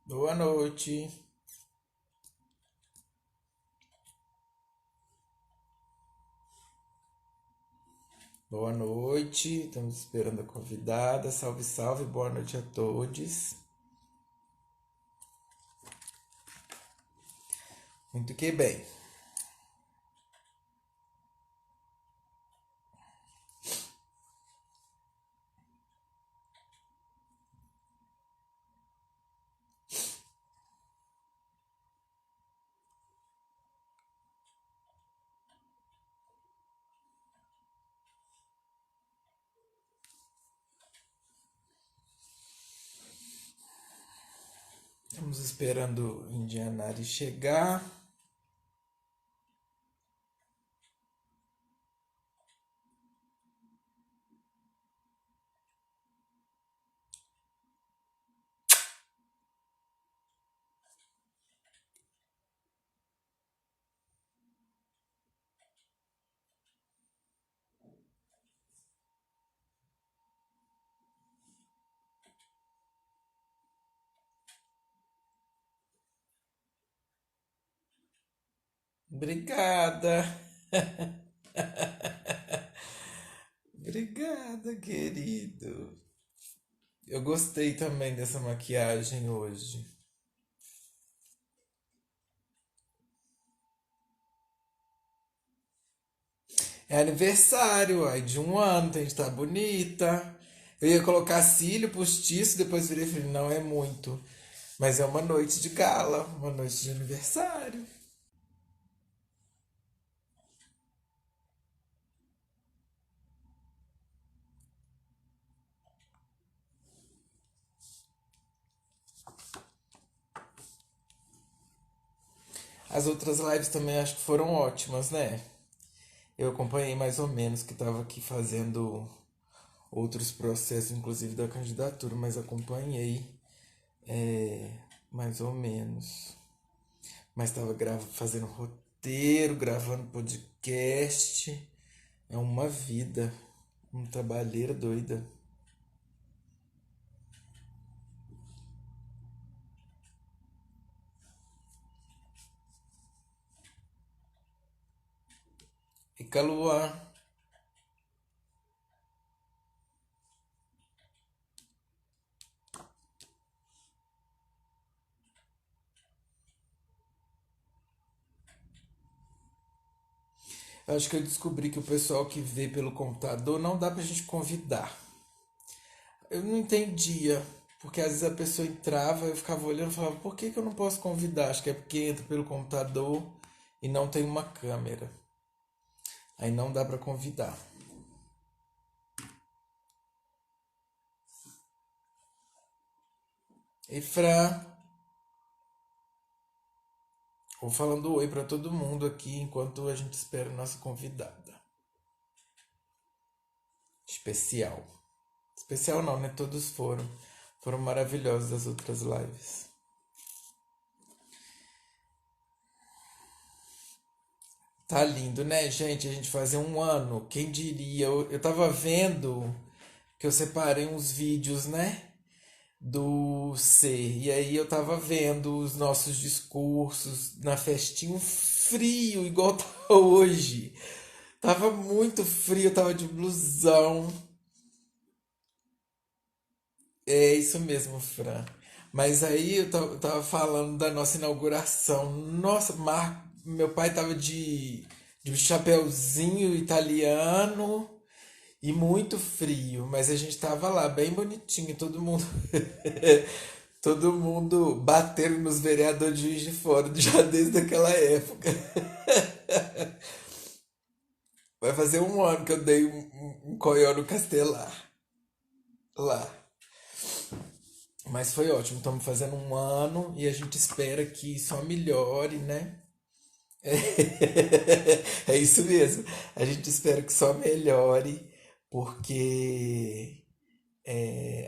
Boa noite. Boa noite. Estamos esperando a convidada. Salve, salve. Boa noite a todos. Muito que bem. Estamos esperando o Indianari chegar. Obrigada. Obrigada, querido. Eu gostei também dessa maquiagem hoje. É aniversário, ai, de um ano, tem que estar bonita. Eu ia colocar cílio postiço, depois virei e falei, não é muito. Mas é uma noite de gala, uma noite de aniversário. As outras lives também acho que foram ótimas, né? Eu acompanhei mais ou menos, que estava aqui fazendo outros processos, inclusive da candidatura, mas acompanhei mais ou menos. Mas estava fazendo roteiro, gravando podcast. É uma vida, uma trabalheira doida. E Calua, eu acho que eu descobri que o pessoal que vê pelo computador não dá pra gente convidar. Eu não entendia, porque às vezes a pessoa entrava, eu ficava olhando e falava, por que que eu não posso convidar? Acho que é porque entra pelo computador e não tem uma câmera. Aí não dá pra convidar. E Fran, vou falando oi pra todo mundo aqui enquanto a gente espera a nossa convidada. Especial. Especial não, né? Todos foram. Foram maravilhosos as outras lives. Tá lindo, né, gente? A gente fazer um ano. Quem diria? Eu tava vendo que eu separei uns vídeos, né? Do C. E aí eu tava vendo os nossos discursos na festinha, um frio, igual tá hoje. Tava muito frio, eu tava de blusão. É isso mesmo, Fran. Mas aí eu tava falando da nossa inauguração. Nossa, meu pai tava de um chapeuzinho italiano e muito frio, mas a gente tava lá bem bonitinho, todo mundo todo mundo batendo nos vereadores de Juiz de Fora já desde aquela época. Vai fazer um ano que eu dei um coió no Castelar lá. Mas foi ótimo, estamos fazendo um ano e a gente espera que só melhore, né? É isso mesmo. A gente espera que só melhore, porque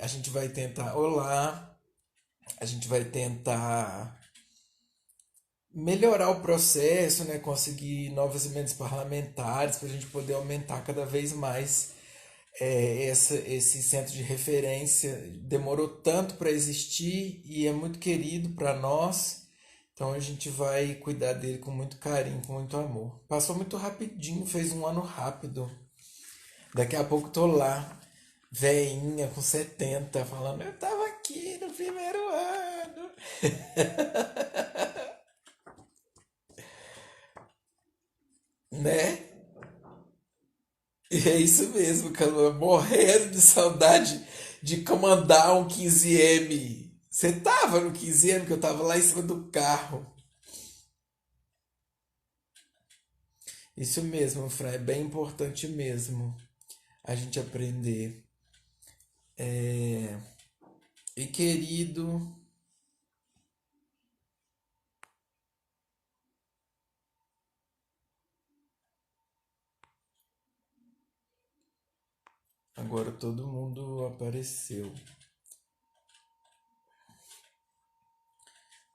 a gente vai tentar. Olá, a gente vai tentar melhorar o processo, né? Conseguir novas emendas parlamentares para a gente poder aumentar cada vez mais esse centro de referência demorou tanto para existir e é muito querido para nós. Então a gente vai cuidar dele com muito carinho, com muito amor. Passou muito rapidinho, fez um ano rápido. Daqui a pouco tô lá, veinha com 70 falando, eu tava aqui no primeiro ano. Né? E é isso mesmo, Calor. Morrendo de saudade de comandar um 15M. Você tava no 15M que eu tava lá em cima do carro. Isso mesmo, Fran, é bem importante mesmo a gente aprender. É, E querido, agora todo mundo apareceu.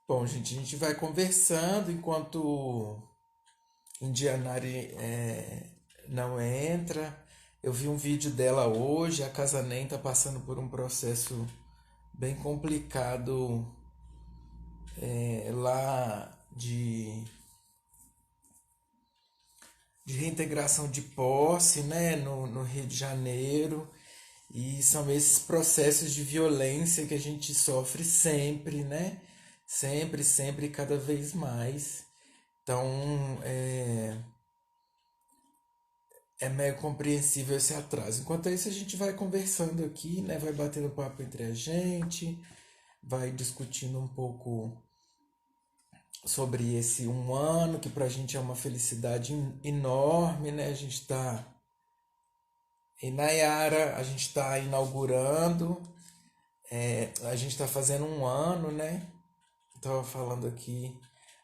Bom, gente, a gente vai conversando enquanto Indianari não entra. Eu vi um vídeo dela hoje. A Casa Nem tá passando por um processo bem complicado lá de reintegração de posse, né, no Rio de Janeiro. E são esses processos de violência que a gente sofre sempre, né? Sempre, sempre, cada vez mais. Então, é meio compreensível esse atraso. Enquanto isso, a gente vai conversando aqui, né? Vai batendo papo entre a gente, vai discutindo um pouco sobre esse um ano, que pra gente é uma felicidade enorme, né? A gente tá em Nayara, a gente tá inaugurando, a gente tá fazendo um ano, né? Tava falando aqui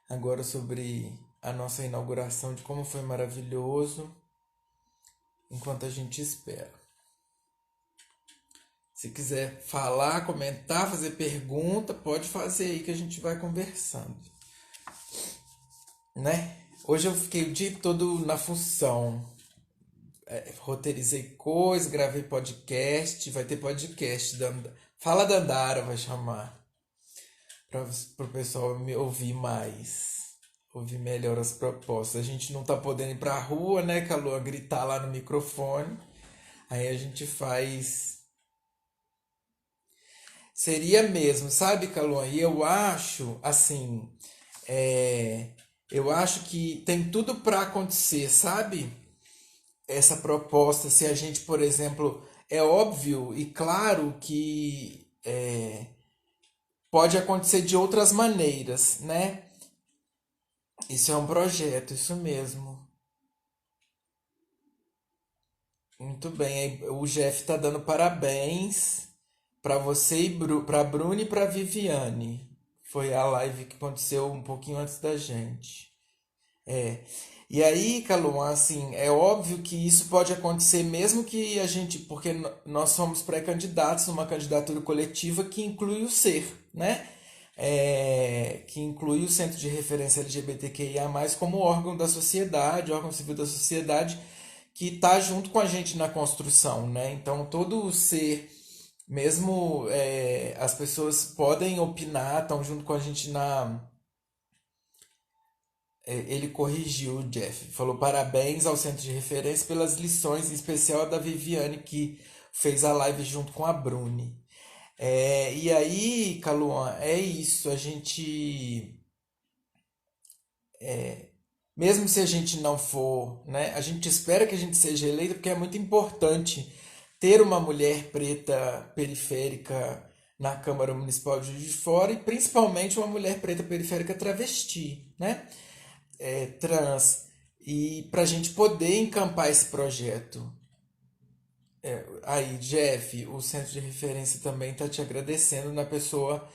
agora sobre a nossa inauguração, de como foi maravilhoso, enquanto a gente espera. Se quiser falar, comentar, fazer pergunta, pode fazer aí que a gente vai conversando, né? Hoje eu fiquei o dia todo na função. Roteirizei coisa, gravei podcast, vai ter podcast da Fala da Andara, vai chamar, para o pessoal me ouvir mais, ouvir melhor as propostas. A gente não tá podendo ir pra rua, né, Calor, gritar lá no microfone. Aí a gente faz. Seria mesmo, sabe, Calor? E eu acho, assim, é, eu acho que tem tudo para acontecer, sabe? Essa proposta, se a gente, por exemplo, é óbvio e claro que pode acontecer de outras maneiras, né? Isso é um projeto, isso mesmo. Muito bem. Aí o Jeff tá dando parabéns para você e para Bruna e para Viviane. Foi a live que aconteceu um pouquinho antes da gente. É. E aí, Calum, assim, é óbvio que isso pode acontecer mesmo que a gente, porque nós somos pré-candidatos numa candidatura coletiva que inclui o ser, né? Que inclui o Centro de Referência LGBTQIA+, como órgão da sociedade, órgão civil da sociedade, que está junto com a gente na construção, né? Então, todo o ser, mesmo as pessoas podem opinar, estão junto com a gente na ele corrigiu o Jeff, falou parabéns ao Centro de Referência pelas lições, em especial a da Viviane, que fez a live junto com a Bruni. E aí, Caluan, é isso, a gente, mesmo se a gente não for, né, a gente espera que a gente seja eleita, porque é muito importante ter uma mulher preta periférica na Câmara Municipal de Juiz de Fora e principalmente uma mulher preta periférica travesti, né? Trans, e para a gente poder encampar esse projeto. Aí, Jeff, o Centro de Referência também está te agradecendo na pessoa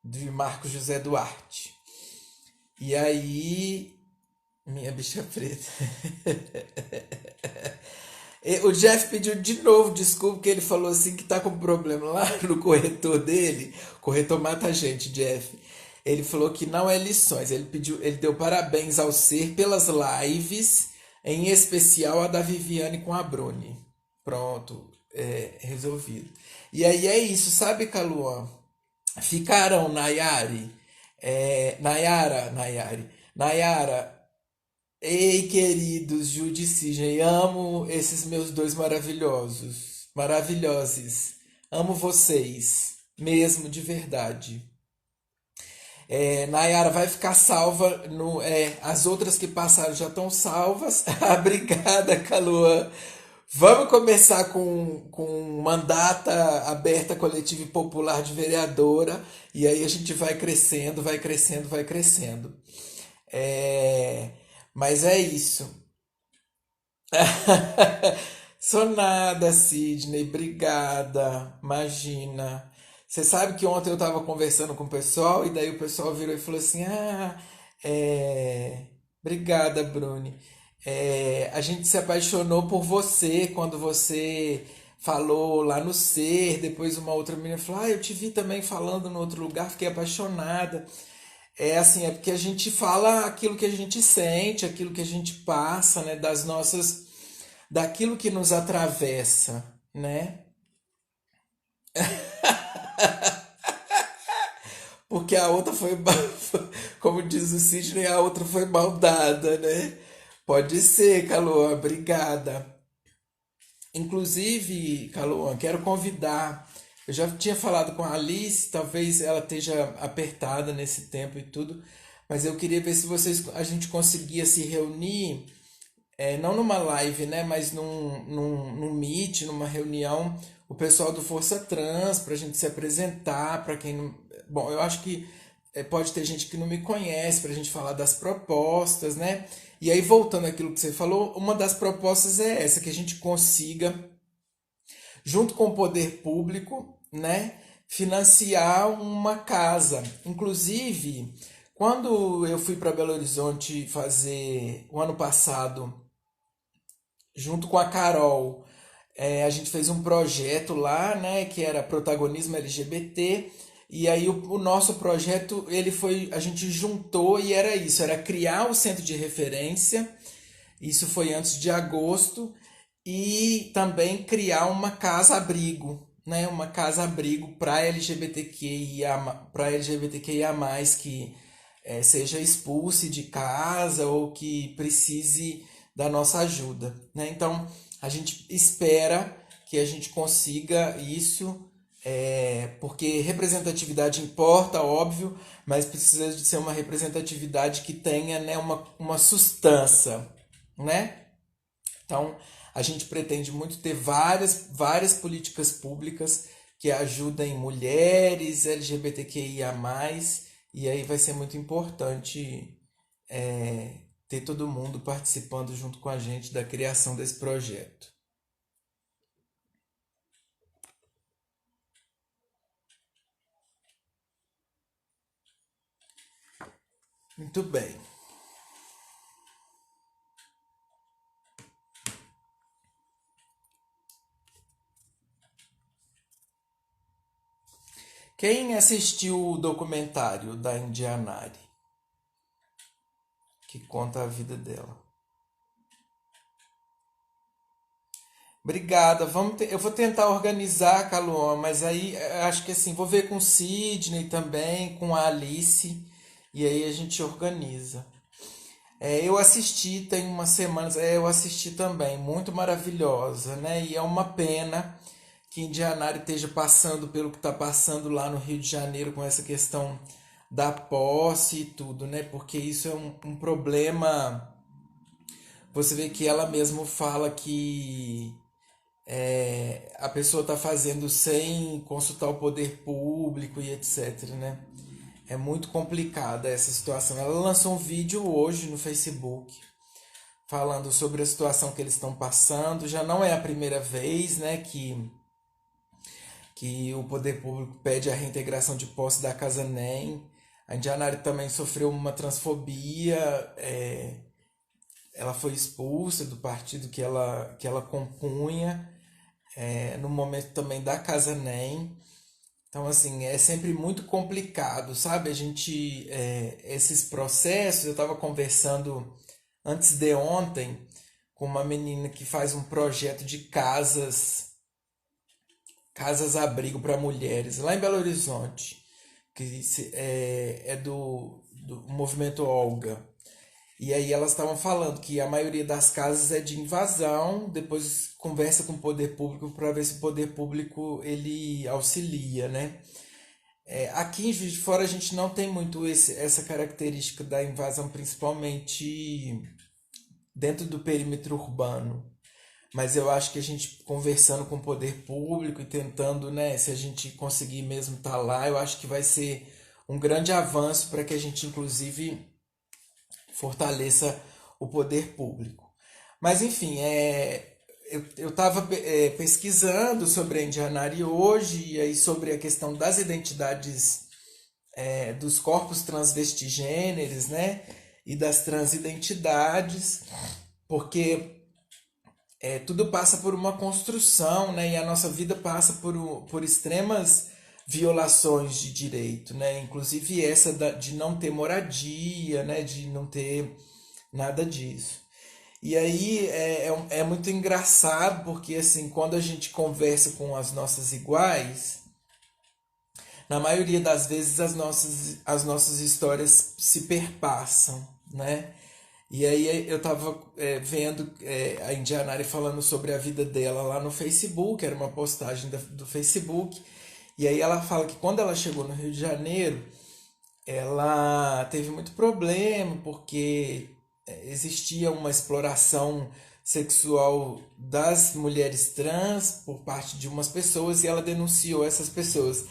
de Marcos José Duarte. E aí, minha bicha preta. O Jeff pediu de novo desculpa, que ele falou assim que tá com problema lá no corretor dele. O corretor mata a gente, Jeff. Ele falou que não é lições. Ele deu parabéns ao Ser pelas lives, em especial a da Viviane com a Bruni. Pronto, resolvido. E aí é isso, sabe, Caluan? Ficaram, Nayara, ei, queridos Judy e Sidney, amo esses meus dois maravilhosos. Amo vocês, mesmo de verdade. Nayara vai ficar salva no. As outras que passaram já estão salvas. Obrigada, Caluan. Vamos começar com mandata aberta coletiva e popular de vereadora. E aí a gente vai crescendo, vai crescendo, vai crescendo. É, mas é isso. Sou nada, Sidney. Obrigada. Imagina. Você sabe que ontem eu estava conversando com o pessoal e daí o pessoal virou e falou assim: Ah, é... obrigada, Bruni. A gente se apaixonou por você quando você falou lá no Ser. Depois uma outra menina falou: Ah, eu te vi também falando no outro lugar, fiquei apaixonada. É assim, é porque a gente fala aquilo que a gente sente, aquilo que a gente passa, né, das nossas, daquilo que nos atravessa, né? Porque a outra foi, como diz o Sidney, a outra foi maldada, né? Pode ser, Caloa, obrigada. Inclusive, Caloa, quero convidar. Eu já tinha falado com a Alice, talvez ela esteja apertada nesse tempo e tudo, mas eu queria ver se a gente conseguia se reunir, não numa live, né, mas num meet, numa reunião, o pessoal do Força Trans, para a gente se apresentar, para quem não. Bom, eu acho que pode ter gente que não me conhece, para a gente falar das propostas, né? E aí, voltando àquilo que você falou, uma das propostas é essa, que a gente consiga, junto com o poder público, né, financiar uma casa. Inclusive, quando eu fui para Belo Horizonte fazer o ano passado junto com a Carol, a gente fez um projeto lá, né, que era protagonismo LGBT. E aí o nosso projeto, a gente juntou e era isso, era criar o centro de referência. Isso foi antes de agosto e também criar uma casa-abrigo, né, uma casa-abrigo para LGBTQIA+, que seja expulse de casa ou que precise da nossa ajuda, né? Então, a gente espera que a gente consiga isso, porque representatividade importa, óbvio, mas precisa de ser uma representatividade que tenha, né, uma sustância, né? Então, a gente pretende muito ter várias políticas públicas que ajudem mulheres, LGBTQIA+, e aí vai ser muito importante ter todo mundo participando junto com a gente da criação desse projeto. Muito bem. Quem assistiu o documentário da Indianari, que conta a vida dela? Obrigada. Eu vou tentar organizar, Caluan, mas aí acho que assim, vou ver com o Sidney também, com a Alice, e aí a gente organiza. Eu assisti tem umas semanas, eu assisti também, muito maravilhosa, né? E é uma pena que Indianária esteja passando pelo que está passando lá no Rio de Janeiro com essa questão da posse e tudo, né? Porque isso é um problema. Você vê que ela mesmo fala que a pessoa está fazendo sem consultar o poder público e etc, né? É muito complicada essa situação. Ela lançou um vídeo hoje no Facebook falando sobre a situação que eles estão passando. Já não é a primeira vez, né, que o poder público pede a reintegração de posse da Casa NEM. A Indianari também sofreu uma transfobia, ela foi expulsa do partido que ela compunha, no momento também da Casa NEM. Então, assim, é sempre muito complicado, sabe? A gente, esses processos, eu estava conversando antes de ontem com uma menina que faz um projeto de casas abrigo para mulheres, lá em Belo Horizonte, é do movimento Olga. E aí elas estavam falando que a maioria das casas é de invasão, depois conversa com o poder público para ver se o poder público ele auxilia, né? Aqui em Juiz de Fora a gente não tem muito essa característica da invasão, principalmente dentro do perímetro urbano. Mas eu acho que a gente conversando com o poder público e tentando, né, se a gente conseguir mesmo estar lá, eu acho que vai ser um grande avanço para que a gente, inclusive, fortaleça o poder público. Mas, enfim, eu estava pesquisando sobre a Indianária hoje e aí sobre a questão das identidades, dos corpos transvestigêneros, né, e das transidentidades, porque tudo passa por uma construção, né? E a nossa vida passa por extremas violações de direito, né? Inclusive essa de não ter moradia, né? De não ter nada disso. E aí é muito engraçado porque assim, quando a gente conversa com as nossas iguais, na maioria das vezes as nossas histórias se perpassam, né? E aí eu tava vendo a Indianari falando sobre a vida dela lá no Facebook, era uma postagem do Facebook. E aí ela fala que quando ela chegou no Rio de Janeiro, ela teve muito problema, porque existia uma exploração sexual das mulheres trans por parte de umas pessoas e ela denunciou essas pessoas.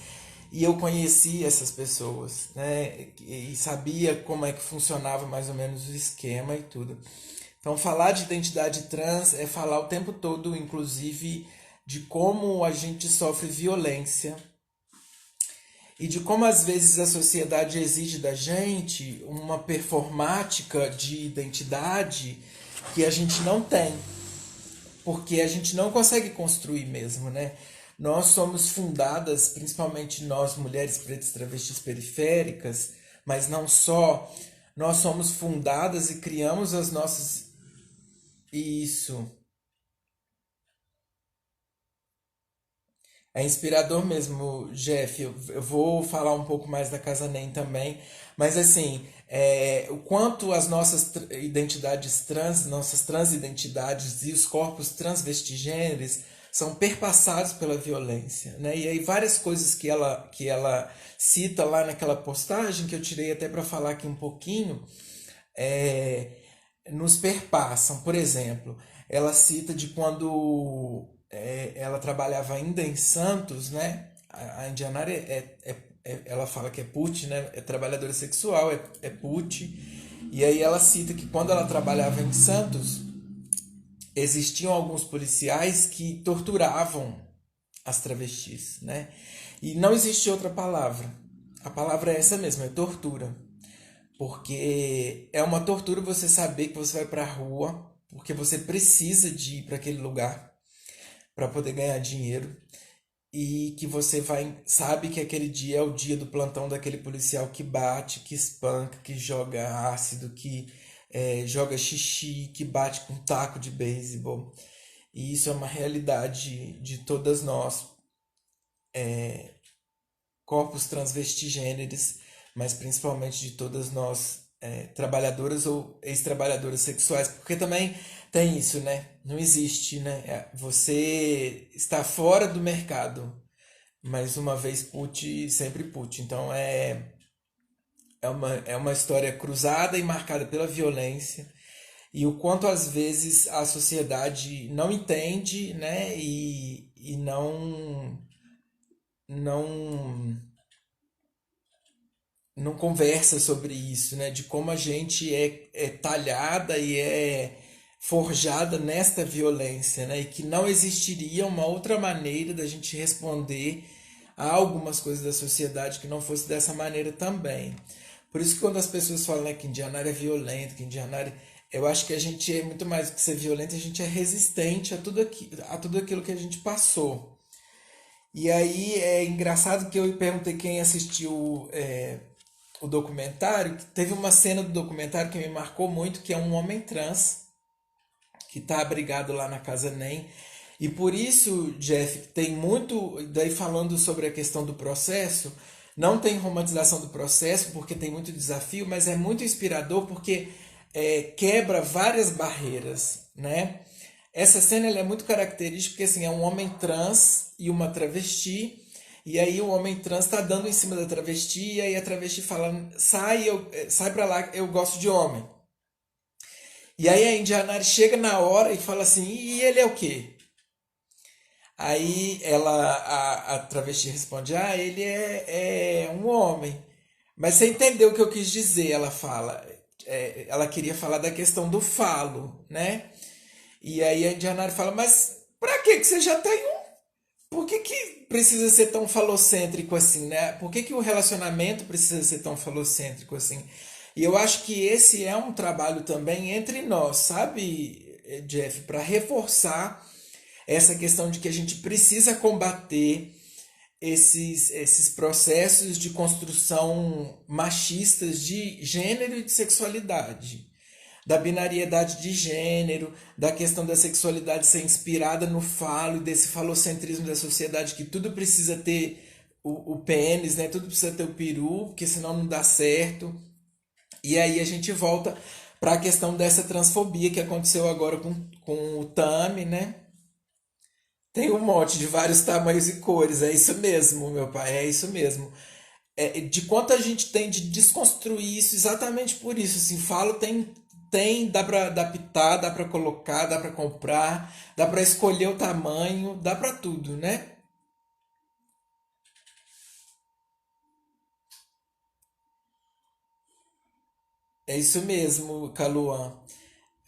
E eu conheci essas pessoas, né? E sabia como é que funcionava mais ou menos o esquema e tudo. Então, falar de identidade trans é falar o tempo todo, inclusive, de como a gente sofre violência e de como às vezes a sociedade exige da gente uma performática de identidade que a gente não tem, porque a gente não consegue construir mesmo, né? Nós somos fundadas, principalmente nós mulheres pretas travestis periféricas, mas não só, nós somos fundadas e criamos as nossas. Isso. É inspirador mesmo, Jeff. Eu vou falar um pouco mais da Casa NEM também, mas assim, o quanto as nossas identidades trans, nossas transidentidades e os corpos transvestigêneros são perpassados pela violência, né? E aí várias coisas que ela cita lá naquela postagem, que eu tirei até para falar aqui um pouquinho, é, nos perpassam. Por exemplo, ela cita de quando ela trabalhava ainda em Santos, né? A Indianara ela fala que é put, né? É trabalhadora sexual, é put. E aí ela cita que quando ela trabalhava em Santos, existiam alguns policiais que torturavam as travestis, né? E não existe outra palavra. A palavra é essa mesma, é tortura. Porque é uma tortura você saber que você vai para a rua, porque você precisa de ir para aquele lugar para poder ganhar dinheiro e que você vai sabe que aquele dia é o dia do plantão daquele policial que bate, que espanca, que joga ácido, que joga xixi, que bate com taco de beisebol. E isso é uma realidade de todas nós, corpos transvestigêneros, mas principalmente de todas nós, trabalhadoras ou ex-trabalhadoras sexuais, porque também tem isso, né? Não existe, né? Você está fora do mercado, mas uma vez put, sempre put. Então é uma história cruzada e marcada pela violência e o quanto às vezes a sociedade não entende, né? E não não conversa sobre isso, né? De como a gente é talhada e é forjada nesta violência, né? E que não existiria uma outra maneira da gente responder a algumas coisas da sociedade que não fosse dessa maneira também. Por isso que quando as pessoas falam, né, que Indianária é violento, que Indianária... Eu acho que a gente é muito mais do que ser violento, a gente é resistente a tudo aquilo que a gente passou. E aí é engraçado que eu perguntei quem assistiu o documentário, que teve uma cena do documentário que me marcou muito, que é um homem trans que está abrigado lá na Casa NEM. E por isso, Jeff, tem muito, daí falando sobre a questão do processo, não tem romantização do processo, porque tem muito desafio, mas é muito inspirador porque quebra várias barreiras, né? Essa cena ela é muito característica porque assim, é um homem trans e uma travesti, e aí o homem trans está dando em cima da travesti, e aí a travesti fala, sai pra lá, eu gosto de homem. E aí a Indianari chega na hora e fala assim, e ele é o quê? Aí a travesti responde, ele é um homem. Mas você entendeu o que eu quis dizer, ela fala. Ela queria falar da questão do falo, né? E aí a Indianari fala, mas pra que você já tem um? Por que precisa ser tão falocêntrico assim, né? Por que o relacionamento precisa ser tão falocêntrico assim? E eu acho que esse é um trabalho também entre nós, sabe, Jeff, para reforçar essa questão de que a gente precisa combater esses processos de construção machistas de gênero e de sexualidade, da binariedade de gênero, da questão da sexualidade ser inspirada no falo e desse falocentrismo da sociedade que tudo precisa ter o pênis, né? Tudo precisa ter o peru, porque senão não dá certo. E aí a gente volta para a questão dessa transfobia que aconteceu agora com o Tami, né? Tem um monte de vários tamanhos e cores, é isso mesmo, meu pai, é isso mesmo. De quanto a gente tem de desconstruir isso, exatamente por isso, assim, falo dá pra adaptar, dá pra colocar, dá pra comprar, dá pra escolher o tamanho, dá pra tudo, né? É isso mesmo, Caluan.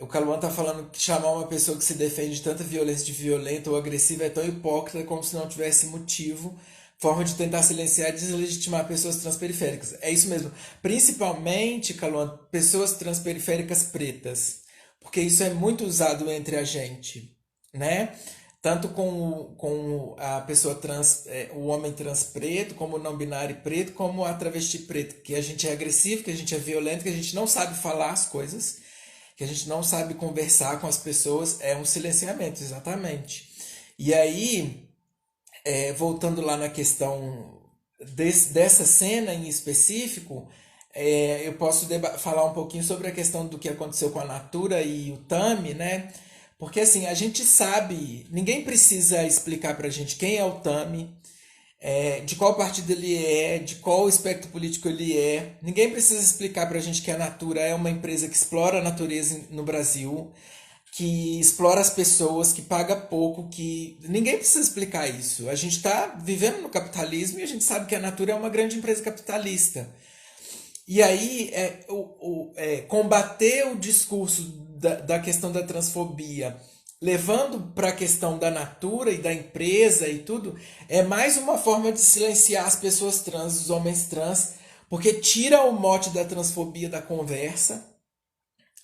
O Caluan tá falando que chamar uma pessoa que se defende de tanta violência de violenta ou agressiva é tão hipócrita como se não tivesse motivo, forma de tentar silenciar e deslegitimar pessoas transperiféricas. É isso mesmo. Principalmente, Caluan, pessoas transperiféricas pretas. Porque isso é muito usado entre a gente, né? Tanto com a pessoa trans, o homem trans preto, como o não binário preto, como a travesti preta, que a gente é agressivo, que a gente é violento, que a gente não sabe falar as coisas, que a gente não sabe conversar com as pessoas, é um silenciamento, exatamente. E aí, voltando lá na questão dessa cena em específico, eu posso falar um pouquinho sobre a questão do que aconteceu com a Natura e o Tami, né? Porque assim, a gente sabe, ninguém precisa explicar pra gente quem é o Tami, de qual partido ele é, de qual espectro político ele é. Ninguém precisa explicar pra gente que a Natura é uma empresa que explora a natureza no Brasil, que explora as pessoas, que paga pouco, que ninguém precisa explicar isso. A gente está vivendo no capitalismo e a gente sabe que a Natura é uma grande empresa capitalista. E aí, combater o discurso da questão da transfobia, levando para a questão da Natura e da empresa e tudo, é mais uma forma de silenciar as pessoas trans, os homens trans, porque tira o mote da transfobia da conversa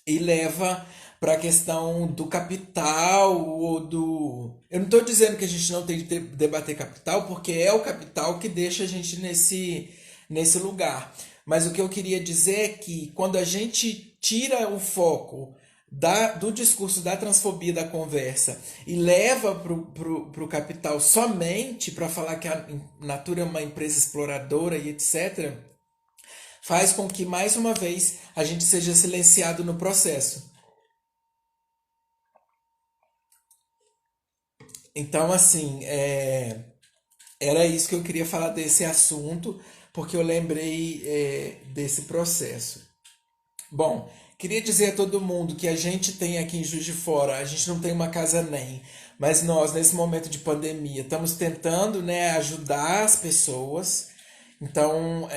e leva para a questão do capital ou do. Eu não estou dizendo que a gente não tem que debater capital, porque é o capital que deixa a gente nesse lugar. Mas o que eu queria dizer é que quando a gente tira o foco do discurso da transfobia da conversa e leva para o capital somente para falar que a Natura é uma empresa exploradora e etc., faz com que, mais uma vez, a gente seja silenciado no processo. Então, assim, era isso que eu queria falar desse assunto, porque eu lembrei, desse processo. Bom, queria dizer a todo mundo que a gente tem aqui em Juiz de Fora, a gente não tem uma casa nem, mas nós, nesse momento de pandemia, estamos tentando, né, ajudar as pessoas. Então,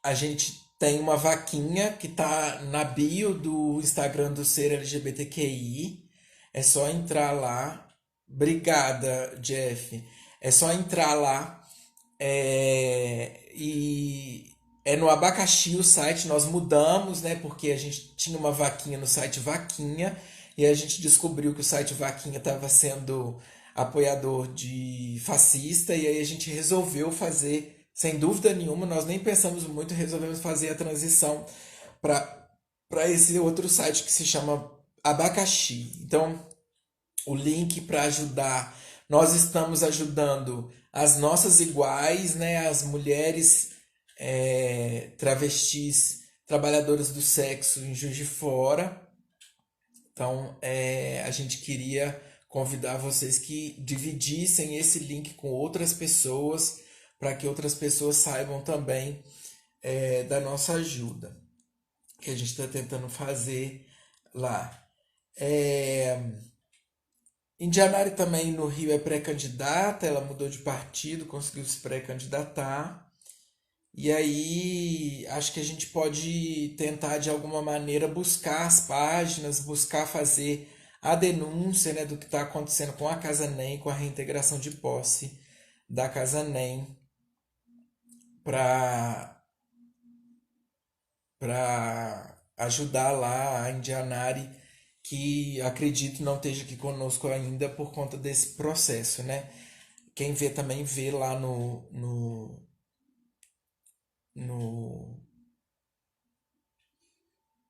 a gente tem uma vaquinha que tá na bio do Instagram do Ser LGBTQI. É só entrar lá. Obrigada, Jeff. É só entrar lá. E é no Abacaxi o site. Nós mudamos, né? Porque a gente tinha uma vaquinha no site Vaquinha. E a gente descobriu que o site Vaquinha estava sendo apoiador de fascista. E aí a gente resolveu fazer, sem dúvida nenhuma, nós nem pensamos muito, resolvemos fazer a transição para para esse outro site que se chama Abacaxi. Então, o link para ajudar, nós estamos ajudando as nossas iguais, né, as mulheres travestis, trabalhadoras do sexo em Juiz de Fora. Então, a gente queria convidar vocês que dividissem esse link com outras pessoas, para que outras pessoas saibam também da nossa ajuda, que a gente está tentando fazer lá. Indianari também no Rio é pré-candidata, ela mudou de partido, conseguiu se pré-candidatar. E aí acho que a gente pode tentar de alguma maneira buscar as páginas, buscar fazer a denúncia, né, do que está acontecendo com a Casa NEM, com a reintegração de posse da Casa NEM, para ajudar lá a Indianari, que acredito não esteja aqui conosco ainda por conta desse processo, né? Quem vê também vê lá no, no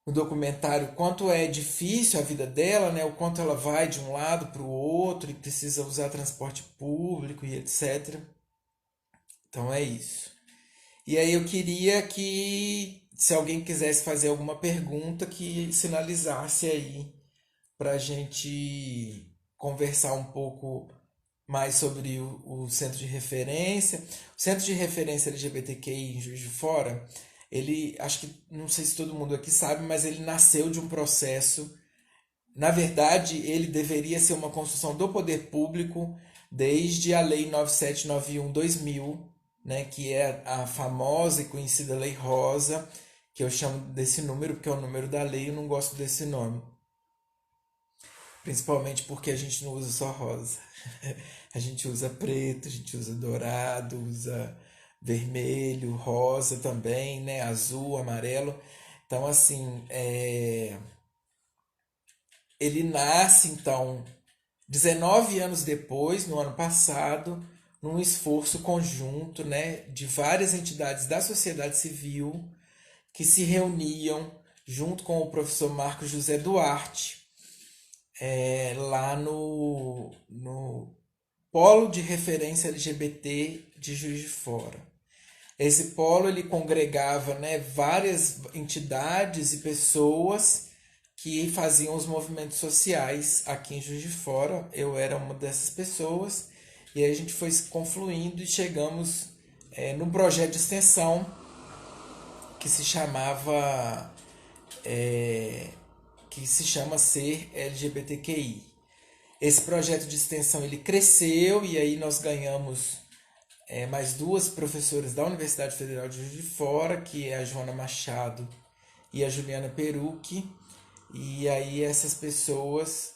documentário quanto é difícil a vida dela, né? O quanto ela vai de um lado para o outro e precisa usar transporte público e etc. Então é isso. E aí eu queria que, se alguém quisesse fazer alguma pergunta, que sinalizasse aí para a gente conversar um pouco mais sobre o centro de referência. O centro de referência LGBTQI em Juiz de Fora, ele, acho que, não sei se todo mundo aqui sabe, mas ele nasceu de um processo. Na verdade, ele deveria ser uma construção do poder público desde a Lei 9791/2000, né, que é a famosa e conhecida Lei Rosa, que eu chamo desse número porque é o número da lei e eu não gosto desse nome. Principalmente porque a gente não usa só rosa. A gente usa preto, a gente usa dourado, usa vermelho, rosa também, né? Azul, amarelo. Então, assim, ele nasce, então, 19 anos depois, no ano passado, num esforço conjunto, né, de várias entidades da sociedade civil que se reuniam junto com o professor Marcos José Duarte, lá no Polo de Referência LGBT de Juiz de Fora. Esse polo ele congregava, né, várias entidades e pessoas que faziam os movimentos sociais aqui em Juiz de Fora. Eu era uma dessas pessoas e aí a gente foi se confluindo e chegamos num projeto de extensão que se chamava que se chama Ser LGBTQI. Esse projeto de extensão ele cresceu e aí nós ganhamos mais duas professoras da Universidade Federal de Juiz de Fora, que é a Joana Machado e a Juliana Perucchi. E aí essas pessoas...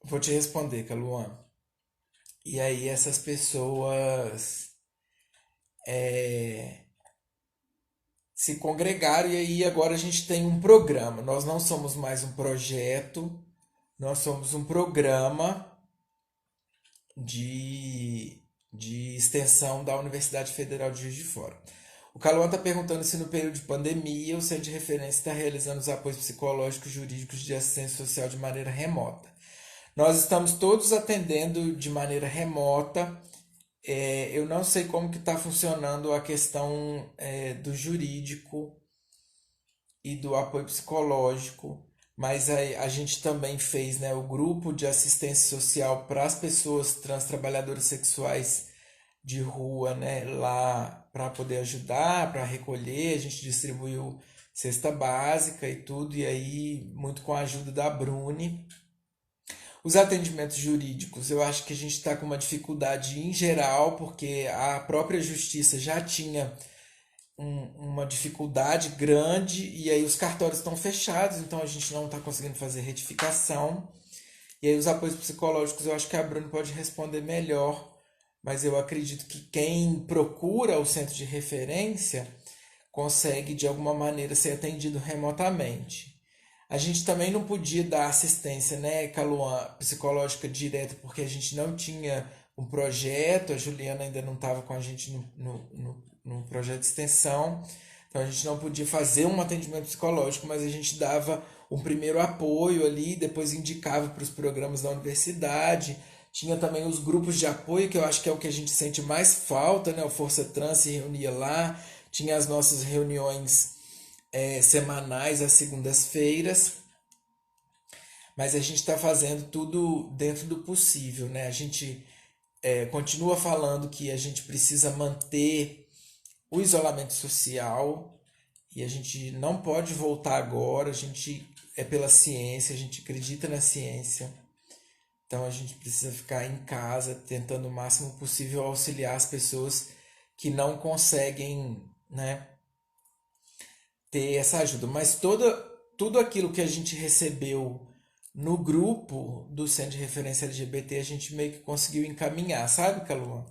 Vou te responder, Caluan. E aí essas pessoas se congregaram e aí agora a gente tem um programa. Nós não somos mais um projeto, nós somos um programa de extensão da Universidade Federal de Juiz de Fora. O Caluan está perguntando se no período de pandemia o Centro de Referência está realizando os apoios psicológicos e jurídicos de assistência social de maneira remota. Nós estamos todos atendendo de maneira remota. Eu não sei como que está funcionando a questão do jurídico e do apoio psicológico, mas a gente também fez, né, o grupo de assistência social para as pessoas trans trabalhadoras sexuais de rua, né, lá para poder ajudar, para recolher. A gente distribuiu cesta básica e tudo, e aí muito com a ajuda da Bruni. Os atendimentos jurídicos, eu acho que a gente está com uma dificuldade em geral, porque a própria justiça já tinha uma dificuldade grande e aí os cartórios estão fechados, então a gente não está conseguindo fazer retificação. E aí os apoios psicológicos eu acho que a Bruna pode responder melhor, mas eu acredito que quem procura o centro de referência consegue de alguma maneira ser atendido remotamente. A gente também não podia dar assistência, né, Caluan, psicológica direta, porque a gente não tinha um projeto, a Juliana ainda não estava com a gente num projeto de extensão, então a gente não podia fazer um atendimento psicológico, mas a gente dava um primeiro apoio ali, depois indicava para os programas da universidade. Tinha também os grupos de apoio, que eu acho que é o que a gente sente mais falta, né? O Força Trans se reunia lá, tinha as nossas reuniões semanais às segundas-feiras, mas a gente está fazendo tudo dentro do possível, né? A gente continua falando que a gente precisa manter o isolamento social e a gente não pode voltar agora. A gente é pela ciência, a gente acredita na ciência, então a gente precisa ficar em casa tentando o máximo possível auxiliar as pessoas que não conseguem, né, ter essa ajuda. Mas tudo aquilo que a gente recebeu no grupo do Centro de Referência LGBT, a gente meio que conseguiu encaminhar, sabe, Caluan?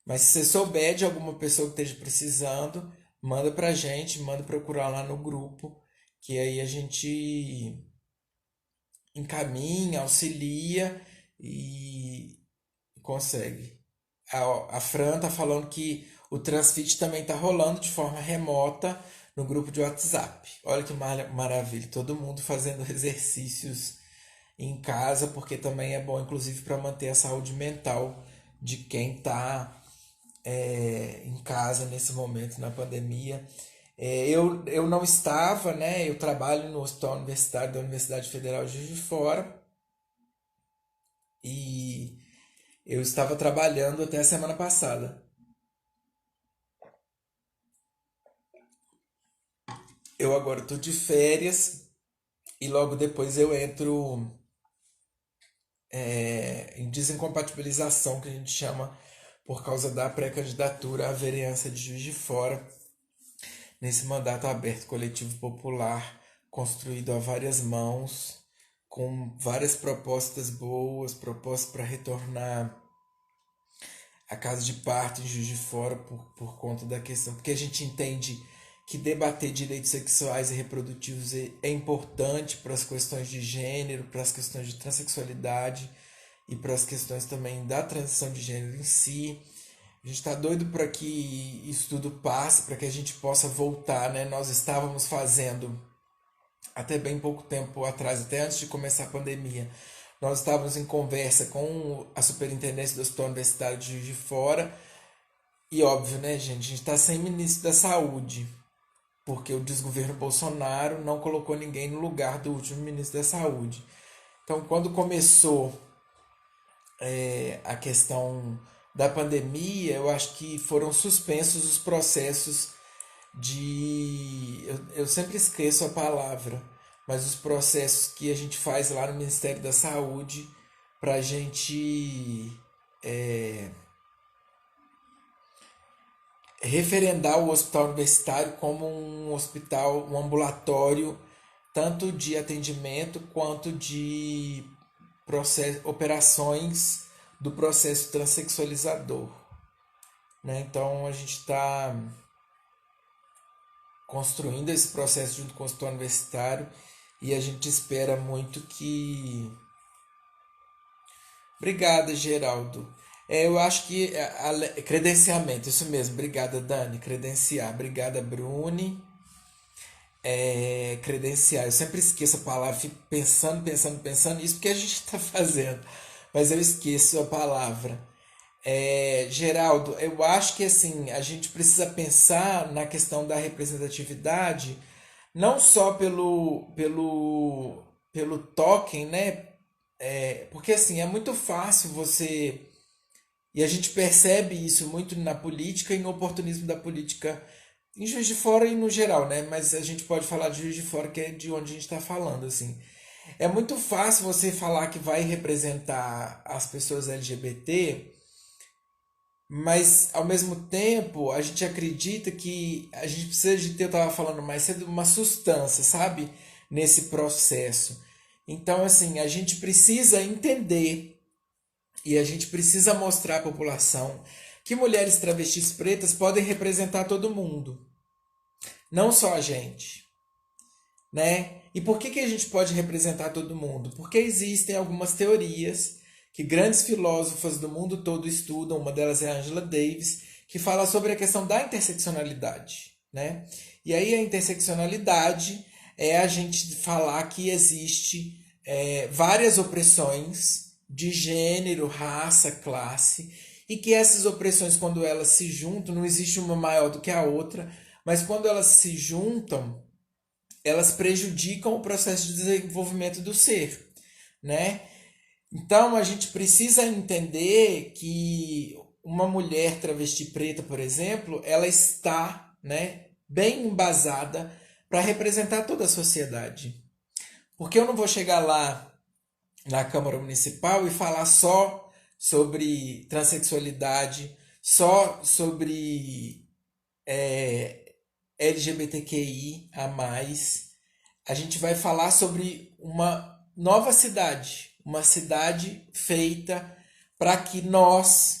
Mas se você souber de alguma pessoa que esteja precisando, manda pra gente, manda procurar lá no grupo, que aí a gente encaminha, auxilia e consegue. A Fran tá falando que o Transfit também tá rolando de forma remota no grupo de WhatsApp. Olha que maravilha, todo mundo fazendo exercícios em casa, porque também é bom, inclusive, para manter a saúde mental de quem está em casa nesse momento, na pandemia. Eu não estava, né? Eu trabalho no Hospital Universitário da Universidade Federal de Juiz de Fora e eu estava trabalhando até a semana passada. Eu agora estou de férias e logo depois eu entro em desincompatibilização, que a gente chama, por causa da pré-candidatura à vereança de Juiz de Fora, nesse mandato aberto coletivo popular, construído a várias mãos, com várias propostas boas, propostas para retornar à casa de parto em Juiz de Fora por conta da questão, porque a gente entende que debater direitos sexuais e reprodutivos é importante para as questões de gênero, para as questões de transexualidade e para as questões também da transição de gênero em si. A gente está doido para que isso tudo passe, para que a gente possa voltar, né? Nós estávamos fazendo, até bem pouco tempo atrás, até antes de começar a pandemia, nós estávamos em conversa com a superintendência do Hospital Universitário de Juiz de Fora. E óbvio, né, gente? A gente está sem ministro da Saúde, porque o desgoverno Bolsonaro não colocou ninguém no lugar do último ministro da Saúde. Então, quando começou a questão da pandemia, eu acho que foram suspensos os processos de. Eu sempre esqueço a palavra, mas os processos que a gente faz lá no Ministério da Saúde para a gente referendar o hospital universitário como um hospital, um ambulatório, tanto de atendimento quanto de operações do processo transexualizador, né? Então a gente está construindo esse processo junto com o hospital universitário e a gente espera muito que. Obrigada, Geraldo. Eu acho que credenciamento, isso mesmo. Obrigada, Dani. Credenciar. Obrigada, Bruni. Credenciar. Eu sempre esqueço a palavra, fico pensando, pensando, pensando. Isso porque a gente está fazendo. Mas eu esqueço a palavra. Geraldo, eu acho que assim, a gente precisa pensar na questão da representatividade, não só pelo token, né? Porque assim, é muito fácil você. E a gente percebe isso muito na política e no oportunismo da política em Juiz de Fora e no geral, né? Mas a gente pode falar de Juiz de Fora, que é de onde a gente está falando, assim. É muito fácil você falar que vai representar as pessoas LGBT, mas ao mesmo tempo a gente acredita que a gente precisa de ter, eu estava falando mais cedo, uma substância, sabe? Nesse processo. Então, assim, a gente precisa entender e a gente precisa mostrar à população que mulheres travestis pretas podem representar todo mundo, não só a gente, né? E por que a gente pode representar todo mundo? Porque existem algumas teorias que grandes filósofas do mundo todo estudam, uma delas é a Angela Davis, que fala sobre a questão da interseccionalidade, né? E aí a interseccionalidade é a gente falar que existe várias opressões de gênero, raça, classe, e que essas opressões, quando elas se juntam, não existe uma maior do que a outra, mas quando elas se juntam, elas prejudicam o processo de desenvolvimento do ser, né? Então a gente precisa entender que uma mulher travesti preta, por exemplo, ela está, né, bem embasada para representar toda a sociedade. Porque eu não vou chegar lá na Câmara Municipal e falar só sobre transexualidade, só sobre LGBTQI a mais. A gente vai falar sobre uma nova cidade, uma cidade feita para que nós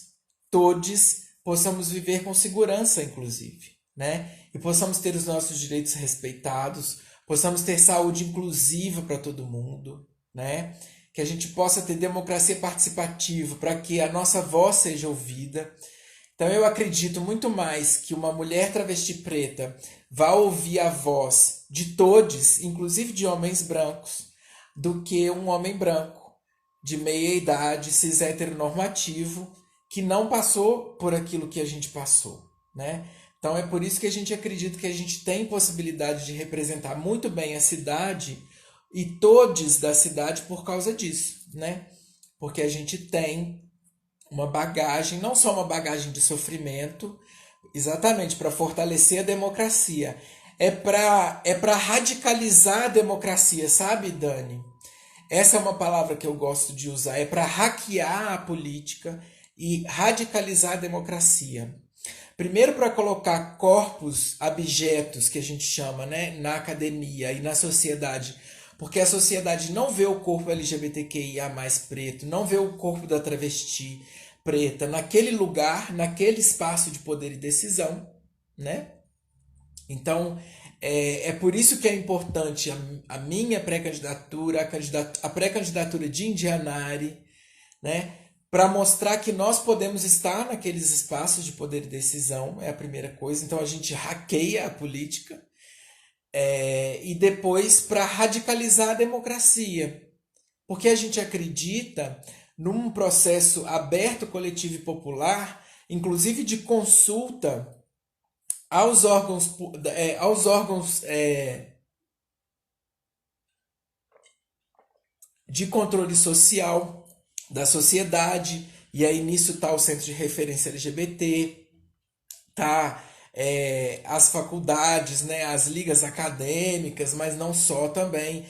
todos possamos viver com segurança, inclusive, né? E possamos ter os nossos direitos respeitados, possamos ter saúde inclusiva para todo mundo, né? Que a gente possa ter democracia participativa para que a nossa voz seja ouvida. Então eu acredito muito mais que uma mulher travesti preta vá ouvir a voz de todos, inclusive de homens brancos, do que um homem branco de meia idade, cis heteronormativo, que não passou por aquilo que a gente passou, né? Então é por isso que a gente acredita que a gente tem possibilidade de representar muito bem a cidade e todos da cidade por causa disso, né? Porque a gente tem uma bagagem, não só uma bagagem de sofrimento, exatamente para fortalecer a democracia, é para radicalizar a democracia, sabe, Dani? Essa é uma palavra que eu gosto de usar, é para hackear a política e radicalizar a democracia. Primeiro, para colocar corpos abjetos, que a gente chama, né, na academia e na sociedade, porque a sociedade não vê o corpo LGBTQIA mais preto, não vê o corpo da travesti preta naquele lugar, naquele espaço de poder e decisão, né? Então, é por isso que é importante a minha pré-candidatura, a pré-candidatura de Indianari, né? Para mostrar que nós podemos estar naqueles espaços de poder e decisão, é a primeira coisa. Então a gente hackeia a política e depois para radicalizar a democracia. Porque a gente acredita num processo aberto, coletivo e popular, inclusive de consulta aos órgãos de controle social da sociedade, e aí nisso está o Centro de Referência LGBT, tá as faculdades, né, as ligas acadêmicas, mas não só também,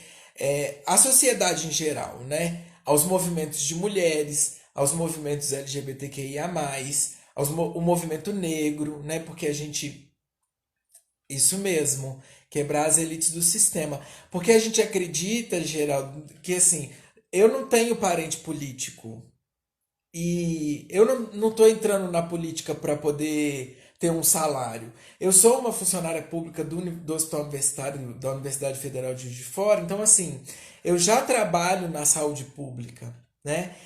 a sociedade em geral, né, aos movimentos de mulheres, aos movimentos LGBTQIA+, o movimento negro, né, porque a gente, isso mesmo, quebrar as elites do sistema, porque a gente acredita, Geraldo, que assim, eu não tenho parente político, e eu não estou entrando na política para poder ter um salário. Eu sou uma funcionária pública do Hospital Universitário da Universidade Federal de Juiz de Fora, então assim, eu já trabalho na saúde pública, né?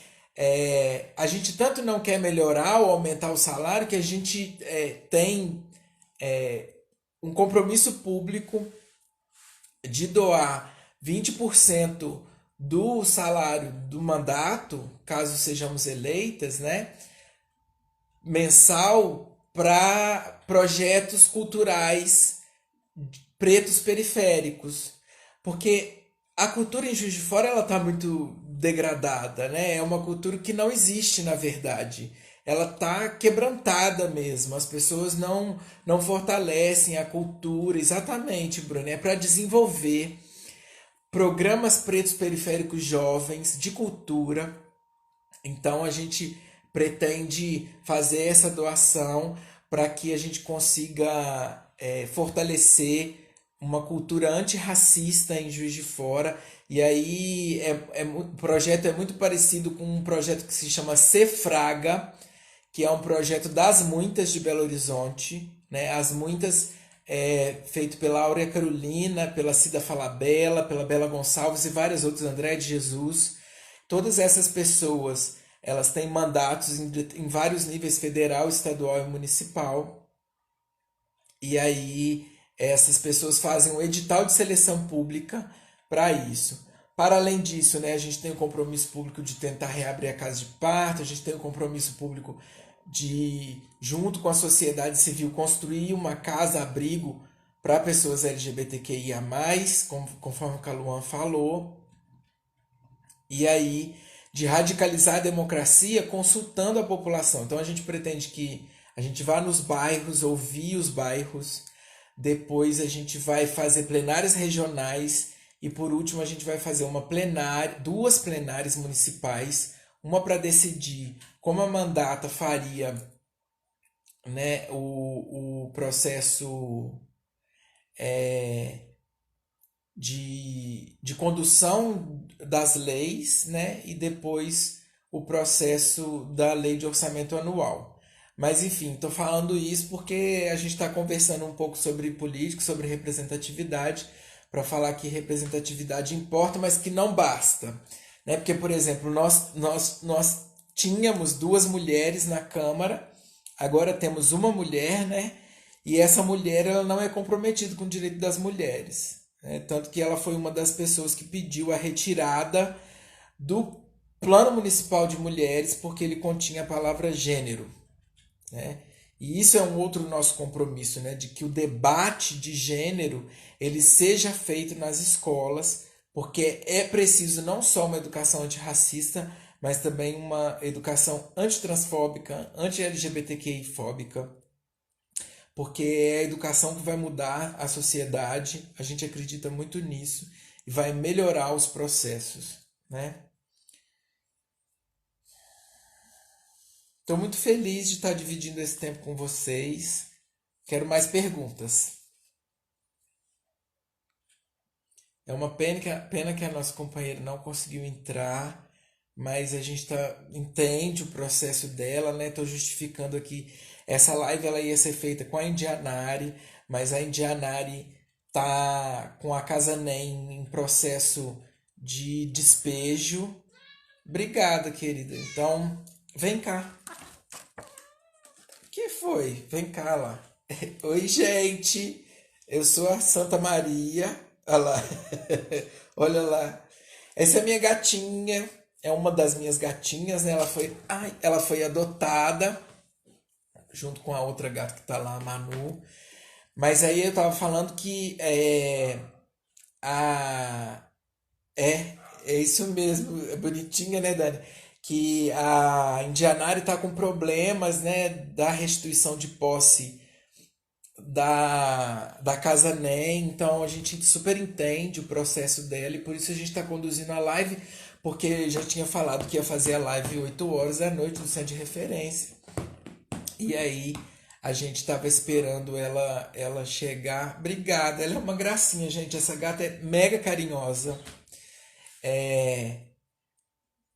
A gente tanto não quer melhorar ou aumentar o salário que a gente tem um compromisso público de doar 20% do salário do mandato, caso sejamos eleitas, né, mensal para projetos culturais pretos periféricos, porque a cultura em Juiz de Fora ela está muito degradada, né? É uma cultura que não existe na verdade. Ela está quebrantada mesmo. As pessoas não fortalecem a cultura, exatamente, Bruno. É para desenvolver programas pretos periféricos jovens de cultura. Então a gente pretende fazer essa doação para que a gente consiga fortalecer uma cultura antirracista em Juiz de Fora. E aí o projeto é muito parecido com um projeto que se chama Cefraga, que é um projeto das Muitas de Belo Horizonte, né? As Muitas feito pela Áurea Carolina, pela Cida Falabella, pela Bela Gonçalves e várias outras, André de Jesus. Todas essas pessoas elas têm mandatos em vários níveis, federal, estadual e municipal. E aí essas pessoas fazem um edital de seleção pública para isso. Para além disso, né, a gente tem o compromisso público de tentar reabrir a casa de parto, a gente tem o compromisso público de, junto com a sociedade civil, construir uma casa-abrigo para pessoas LGBTQIA+, conforme o Caluan falou. E aí, de radicalizar a democracia consultando a população. Então a gente pretende que a gente vá nos bairros, ouvir os bairros, depois a gente vai fazer plenárias regionais e por último a gente vai fazer uma plenária, duas plenárias municipais, uma para decidir como a mandata faria, né, o processo de condução das leis, né, e depois o processo da lei de orçamento anual. Mas enfim, estou falando isso porque a gente está conversando um pouco sobre política, sobre representatividade, para falar que representatividade importa, mas que não basta. Né? Porque, por exemplo, nós tínhamos duas mulheres na Câmara, agora temos uma mulher, né? E essa mulher ela não é comprometida com o direito das mulheres. Né? Tanto que ela foi uma das pessoas que pediu a retirada do Plano Municipal de Mulheres porque ele continha a palavra gênero. Né? E isso é um outro nosso compromisso, né? De que o debate de gênero ele seja feito nas escolas, porque é preciso não só uma educação antirracista, mas também uma educação antitransfóbica, anti-LGBTQI-fóbica, porque é a educação que vai mudar a sociedade, a gente acredita muito nisso, e vai melhorar os processos, né? Estou muito feliz de estar dividindo esse tempo com vocês. Quero mais perguntas. É uma pena que a nossa companheira não conseguiu entrar, mas a gente entende o processo dela, né? Estou justificando aqui. Essa live ela ia ser feita com a Indianari, mas a Indianari tá com a Casa NEM em processo de despejo. Obrigada, querida. Então, vem cá. O que foi? Vem cá lá. Oi, gente. Eu sou a Santa Maria. Olha lá. Olha lá. Essa é a minha gatinha. É uma das minhas gatinhas, né? Ela foi adotada junto com a outra gata que tá lá, a Manu. Mas aí eu tava falando que a é isso mesmo, é bonitinha, né, Dani? Que a Indianari tá com problemas, né, da restituição de posse da Casa NEM, então a gente super entende o processo dela e por isso a gente está conduzindo a live, porque já tinha falado que ia fazer a live 8 horas da noite no centro de referência. E aí a gente estava esperando ela chegar. Obrigada, ela é uma gracinha, gente. Essa gata é mega carinhosa.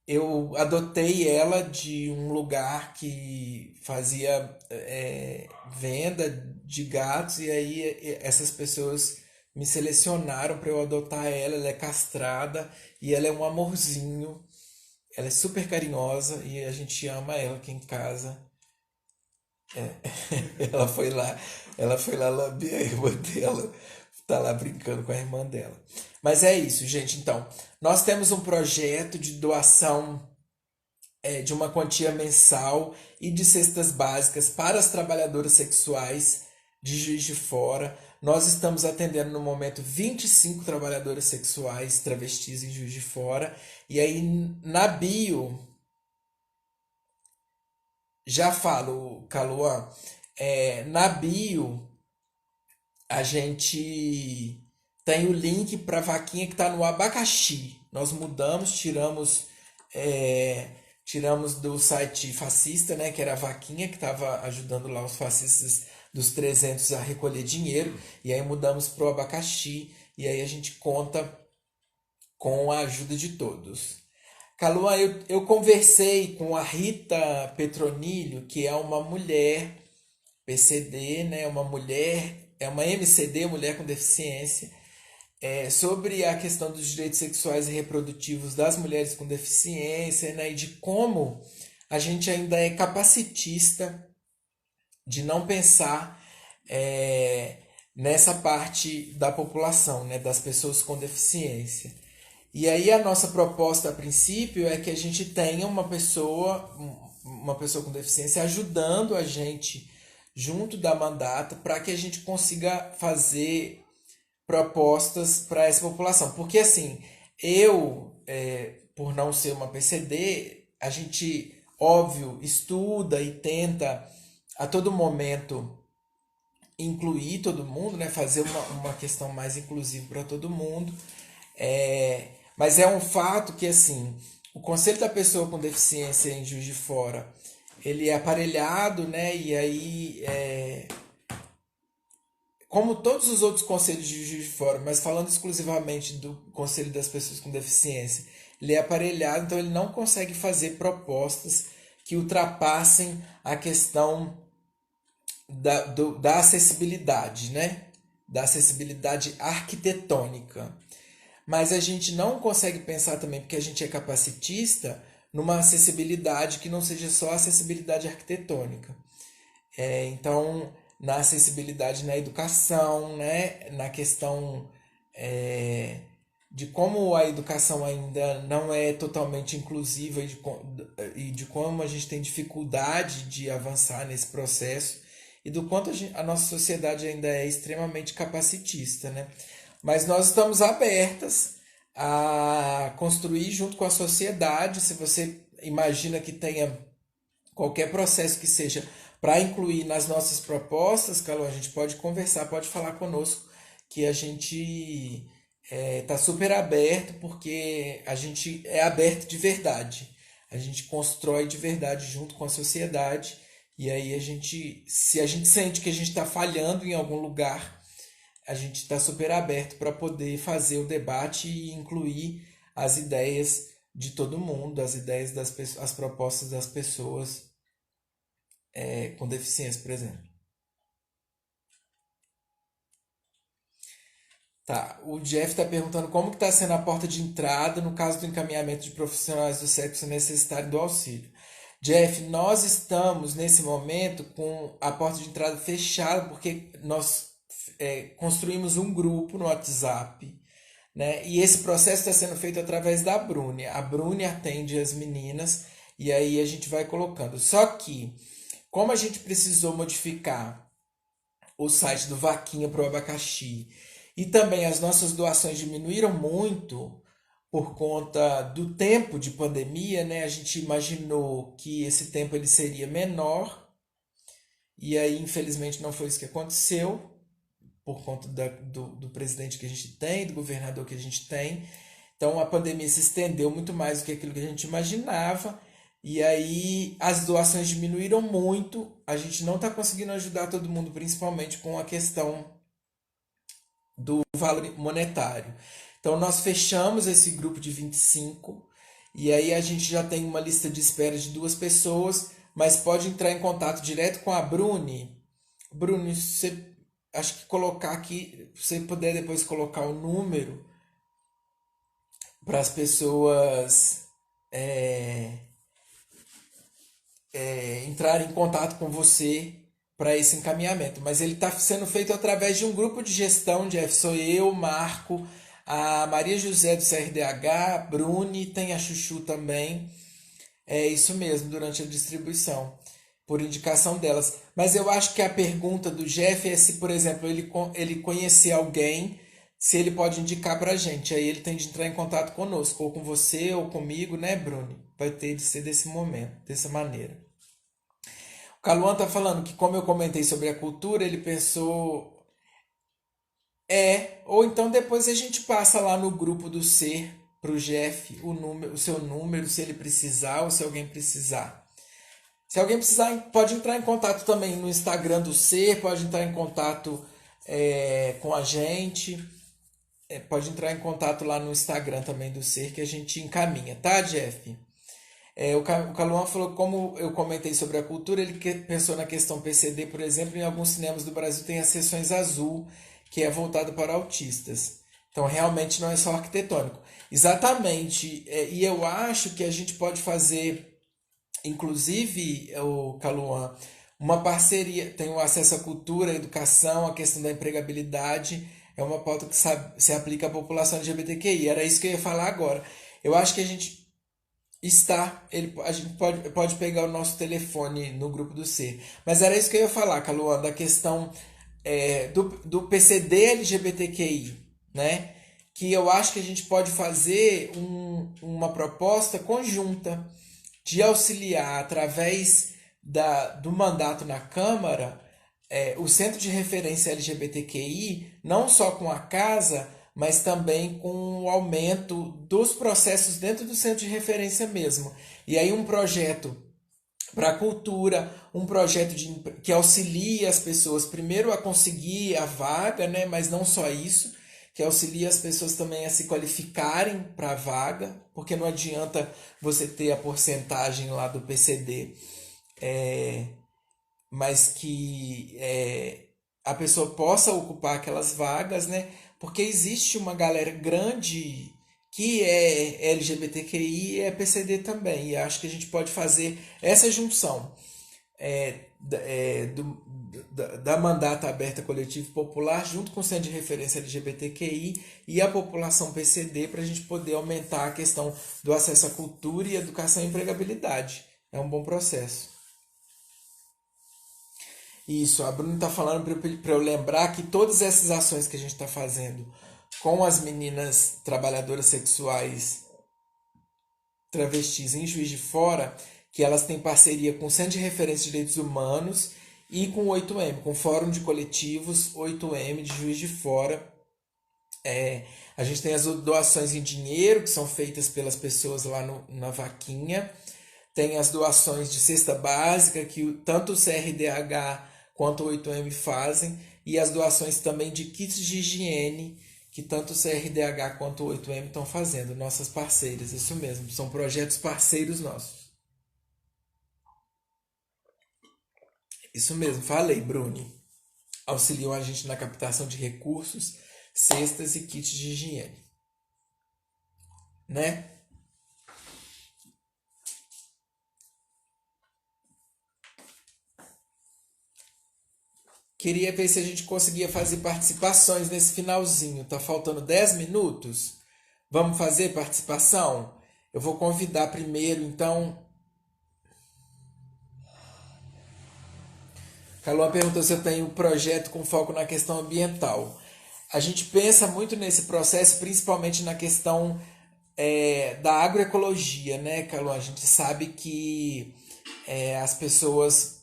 Eu adotei ela de um lugar que fazia venda de gatos e aí essas pessoas me selecionaram para eu adotar ela. Ela é castrada e ela é um amorzinho. Ela é super carinhosa e a gente ama ela aqui em casa. Ela foi lá, ela foi lá lamber a irmã dela, tá lá brincando com a irmã dela. Mas é isso, gente. Então, nós temos um projeto de doação de uma quantia mensal e de cestas básicas para as trabalhadoras sexuais de Juiz de Fora. Nós estamos atendendo no momento 25 trabalhadoras sexuais travestis em Juiz de Fora. E aí na bio, já falo, Caluan, na bio a gente tem o link para a vaquinha que está no abacaxi. Nós mudamos, tiramos do site fascista, né, que era a vaquinha que estava ajudando lá os fascistas dos 300 a recolher dinheiro, e aí mudamos para o abacaxi, e aí a gente conta com a ajuda de todos. Caluan, eu conversei com a Rita Petronilho, que é uma mulher PCD, né, uma mulher, é uma MCD, mulher com deficiência, sobre a questão dos direitos sexuais e reprodutivos das mulheres com deficiência, né, e de como a gente ainda é capacitista de não pensar é, nessa parte da população, né, das pessoas com deficiência. E aí a nossa proposta a princípio é que a gente tenha uma pessoa com deficiência ajudando a gente junto da mandata para que a gente consiga fazer propostas para essa população. Porque assim, por não ser uma PCD, a gente, óbvio, estuda e tenta a todo momento incluir todo mundo, né? Fazer uma questão mais inclusiva para todo mundo. Mas é um fato que, assim, o Conselho da Pessoa com Deficiência em Juiz de Fora, ele é aparelhado, né? E aí, como todos os outros conselhos de Juiz de Fora, mas falando exclusivamente do Conselho das Pessoas com Deficiência, ele é aparelhado, então ele não consegue fazer propostas que ultrapassem a questão da acessibilidade, né? Da acessibilidade arquitetônica. Mas a gente não consegue pensar também, porque a gente é capacitista, numa acessibilidade que não seja só acessibilidade arquitetônica. Então, na acessibilidade na educação, né? Na questão de como a educação ainda não é totalmente inclusiva e de como a gente tem dificuldade de avançar nesse processo e do quanto a nossa sociedade ainda é extremamente capacitista, né? Mas nós estamos abertas a construir junto com a sociedade. Se você imagina que tenha qualquer processo que seja para incluir nas nossas propostas, Carol, a gente pode conversar, pode falar conosco, que a gente está super aberto, porque a gente é aberto de verdade. A gente constrói de verdade junto com a sociedade. E aí se a gente sente que a gente está falhando em algum lugar, a gente está super aberto para poder fazer o debate e incluir as ideias de todo mundo, as ideias as propostas das pessoas com deficiência, por exemplo. Tá, o Jeff está perguntando como que está sendo a porta de entrada no caso do encaminhamento de profissionais do sexo necessitarem do auxílio. Jeff, nós estamos nesse momento com a porta de entrada fechada porque nós construímos um grupo no WhatsApp, né? E esse processo está sendo feito através da Bruni. A Bruni atende as meninas e aí a gente vai colocando. Só que, como a gente precisou modificar o site do Vaquinha para o abacaxi e também as nossas doações diminuíram muito por conta do tempo de pandemia, né? A gente imaginou que esse tempo ele seria menor e aí infelizmente não foi isso que aconteceu por conta do presidente que a gente tem, do governador que a gente tem. Então a pandemia se estendeu muito mais do que aquilo que a gente imaginava. E aí as doações diminuíram muito. A gente não está conseguindo ajudar todo mundo, principalmente com a questão do valor monetário. Então nós fechamos esse grupo de 25 e aí a gente já tem uma lista de espera de 2 pessoas, mas pode entrar em contato direto com a Bruni. Bruni, você acho que colocar aqui, se você puder depois colocar o número para as pessoas entrarem em contato com você para esse encaminhamento. Mas ele está sendo feito através de um grupo de gestão, Jeff. Sou eu, Marco, a Maria José do CRDH, a Bruni, tem a Chuchu também. É isso mesmo, durante a distribuição, por indicação delas. Mas eu acho que a pergunta do Jeff é se, por exemplo, ele conhecer alguém, se ele pode indicar para a gente. Aí ele tem de entrar em contato conosco, ou com você, ou comigo, né, Bruni? Vai ter de ser desse momento, dessa maneira. O Caluan tá falando que, como eu comentei sobre a cultura, ele pensou. Ou então depois a gente passa lá no grupo do Ser pro Jeff o seu número, se ele precisar ou se alguém precisar. Se alguém precisar, pode entrar em contato também no Instagram do Ser, pode entrar em contato com a gente, pode entrar em contato lá no Instagram também do Ser que a gente encaminha, tá, Jeff? O Caluan falou, como eu comentei sobre a cultura, ele pensou na questão PCD, por exemplo, em alguns cinemas do Brasil tem as sessões azul, que é voltado para autistas. Então, realmente não é só arquitetônico. Exatamente. E eu acho que a gente pode fazer Inclusive, o Caluan, uma parceria, tem o acesso à cultura, à educação, a questão da empregabilidade, é uma pauta que se aplica à população LGBTQI. Era isso que eu ia falar agora. Eu acho que a gente a gente pode pegar o nosso telefone no grupo do C. Mas era isso que eu ia falar, Caluan, da questão do PCD LGBTQI, né? Que eu acho que a gente pode fazer uma proposta conjunta de auxiliar através do mandato na Câmara o Centro de Referência LGBTQI, não só com a casa, mas também com o aumento dos processos dentro do Centro de Referência mesmo. E aí um projeto para a cultura, um projeto que auxilie as pessoas primeiro a conseguir a vaga, né? Mas não só isso, que auxilia as pessoas também a se qualificarem para a vaga, porque não adianta você ter a porcentagem lá do PCD, é, mas que a pessoa possa ocupar aquelas vagas, né? Porque existe uma galera grande que é LGBTQI e é PCD também, e acho que a gente pode fazer essa junção da mandata aberta coletivo popular junto com o Centro de Referência LGBTQI e a população PCD para a gente poder aumentar a questão do acesso à cultura e educação e empregabilidade. É um bom processo. Isso, a Bruna está falando para eu lembrar que todas essas ações que a gente está fazendo com as meninas trabalhadoras sexuais travestis em Juiz de Fora, que elas têm parceria com o Centro de Referência de Direitos Humanos e com o 8M, com o Fórum de Coletivos 8M de Juiz de Fora. A gente tem as doações em dinheiro, que são feitas pelas pessoas lá na vaquinha. Tem as doações de cesta básica, que tanto o CRDH quanto o 8M fazem. E as doações também de kits de higiene, que tanto o CRDH quanto o 8M estão fazendo. Nossas parceiras, isso mesmo. São projetos parceiros nossos. Isso mesmo, falei, Bruni. Auxiliam a gente na captação de recursos, cestas e kits de higiene, né? Queria ver se a gente conseguia fazer participações nesse finalzinho. Tá faltando 10 minutos? Vamos fazer participação? Eu vou convidar primeiro, então. Calua perguntou se eu tenho um projeto com foco na questão ambiental. A gente pensa muito nesse processo, principalmente na questão da agroecologia, né, Calua? A gente sabe que as pessoas